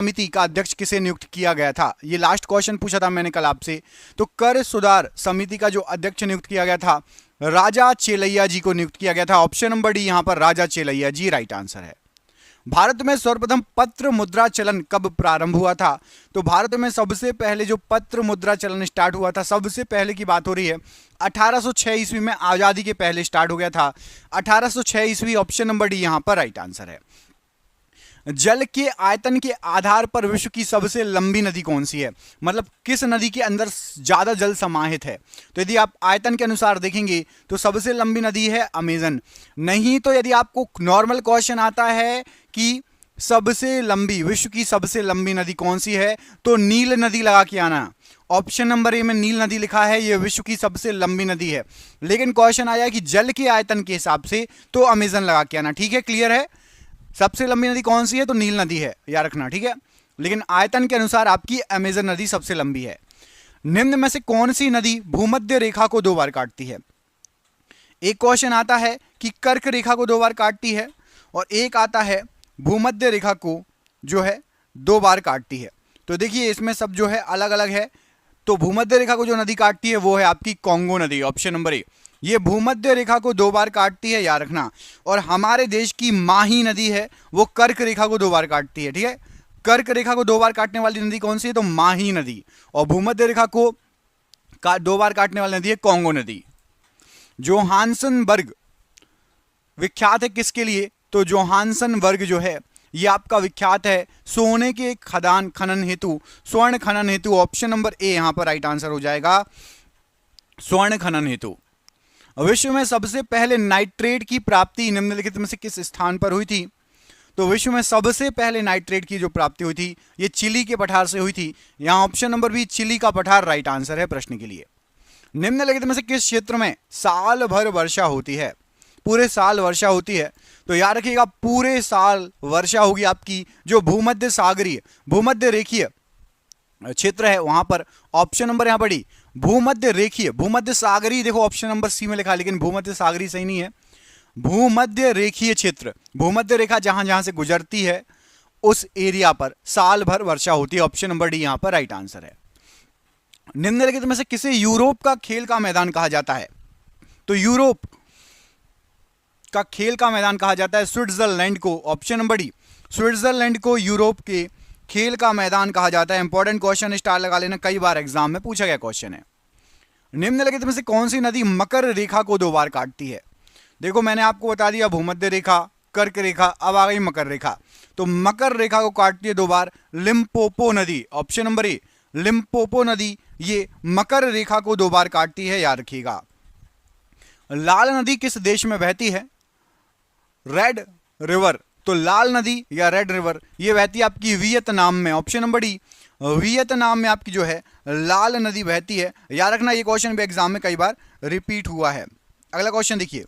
समिति का अध्यक्ष किसे नियुक्त किया गया था? ये लास्ट क्वेश्चन पूछा था मैंने कल आपसे। तो कर सुधार समिति का जो अध्यक्ष नियुक्त किया गया था, राजा चेलैया जी को नियुक्त किया गया था। ऑप्शन नंबर डी यहां पर राजा चेलैया जी राइट आंसर है। भारत में सर्वप्रथम पत्र मुद्रा चलन कब प्रारंभ हुआ था? तो भारत में सबसे पहले जो पत्र मुद्रा चलन स्टार्ट हुआ था, सबसे पहले की बात हो रही है 1806 ईस्वी में, आजादी के पहले स्टार्ट हो गया था 1806 ईस्वी। ऑप्शन नंबर डी यहां पर राइट आंसर है। जल के आयतन के आधार पर विश्व की सबसे लंबी नदी कौन सी है? मतलब किस नदी के अंदर ज्यादा जल समाहित है? तो यदि आप आयतन के अनुसार देखेंगे तो सबसे लंबी नदी है अमेजन। नहीं तो यदि आपको नॉर्मल क्वेश्चन आता है कि सबसे लंबी, विश्व की सबसे लंबी नदी कौन सी है, तो नील नदी लगा के आना। ऑप्शन नंबर ए में नील नदी लिखा है, यह विश्व की सबसे लंबी नदी है। लेकिन क्वेश्चन आया कि जल के आयतन के हिसाब से, तो अमेजन लगा के आना। ठीक है, क्लियर है? सबसे लंबी नदी कौन सी है? तो नील नदी है, याद रखना। ठीक है, लेकिन आयतन के अनुसार आपकी अमेजन नदी सबसे लंबी है। निम्न में से कौन सी नदी भूमध्य रेखा को 2 बार काटती है? एक क्वेश्चन आता है कि कर्क रेखा को 2 बार काटती है, और एक आता है भूमध्य रेखा को जो है 2 बार काटती है। तो देखिए इसमें सब जो है अलग अलग है। तो भूमध्य रेखा को जो नदी काटती है वो है आपकी कांगो नदी। ऑप्शन नंबर ए, ये भूमध्य रेखा को 2 बार काटती है, याद रखना। और हमारे देश की माही नदी है, वो कर्क रेखा को 2 बार काटती है। ठीक है, कर्क रेखा को 2 बार काटने वाली नदी कौन सी है? तो माही नदी। और भूमध्य रेखा को 2 बार काटने वाली नदी है कांगो नदी। जोहान्सनबर्ग विख्यात है किसके लिए? तो जोहान्सनबर्ग जो है ये आपका विख्यात है सोने के खदान खनन हेतु, स्वर्ण खनन हेतु। ऑप्शन नंबर ए यहां पर राइट आंसर हो जाएगा, स्वर्ण खनन हेतु। विश्व में सबसे पहले नाइट्रेट की प्राप्ति निम्नलिखित में से किस स्थान पर हुई थी? तो विश्व में सबसे पहले नाइट्रेट की जो प्राप्ति हुई थी, ये चिली के पठार से हुई थी। यहां ऑप्शन नंबर बी चिली का पठार राइट आंसर है प्रश्न के लिए। निम्नलिखित में से किस क्षेत्र में साल भर वर्षा होती है? पूरे साल वर्षा होती है। तो याद रखिएगा, पूरे साल वर्षा होगी आपकी जो भूमध्य सागरीय, भूमध्य रेखीय क्षेत्र है वहां पर। ऑप्शन नंबर यहां पड़ी भूमध्य रेखीय, भूमध्य सागरीय देखो ऑप्शन नंबर सी में लिखा, लेकिन भूमध्य सागरीय सही नहीं है, भूमध्य रेखीय क्षेत्र। भूमध्य रेखा जहां जहां से गुजरती है उस एरिया पर साल भर वर्षा होती है। ऑप्शन नंबर डी यहां पर राइट आंसर है। निम्नलिखित में से किसे यूरोप का खेल का मैदान कहा जाता है? तो यूरोप का खेल का मैदान कहा जाता है स्विट्जरलैंड को। ऑप्शन नंबर डी, स्विट्जरलैंड को यूरोप के खेल का मैदान कहा जाता है। इंपॉर्टेंट क्वेश्चन, स्टार लगा लेना, कई बार एग्जाम में पूछा गया क्वेश्चन है। निम्नलिखित में से कौन सी नदी मकर रेखा को 2 बार काटती है? देखो मैंने आपको बता दिया भूमध्य रेखा, कर्क रेखा, अब आ गई मकर रेखा। तो मकर रेखा को काटती है 2 बार लिम्पोपो नदी। ऑप्शन नंबर ए, लिम्पोपो नदी ये मकर रेखा को 2 बार काटती है, याद रखिएगा। लाल नदी किस देश में बहती है? Red river. तो लाल नदी या रेड रिवर ये बहती है आपकी वियतनाम में। ऑप्शन नंबर डी, वियतनाम में आपकी जो है लाल नदी बहती है। याद रखना, ये क्वेश्चन भी एग्जाम में कई बार रिपीट हुआ है। अगला क्वेश्चन देखिए,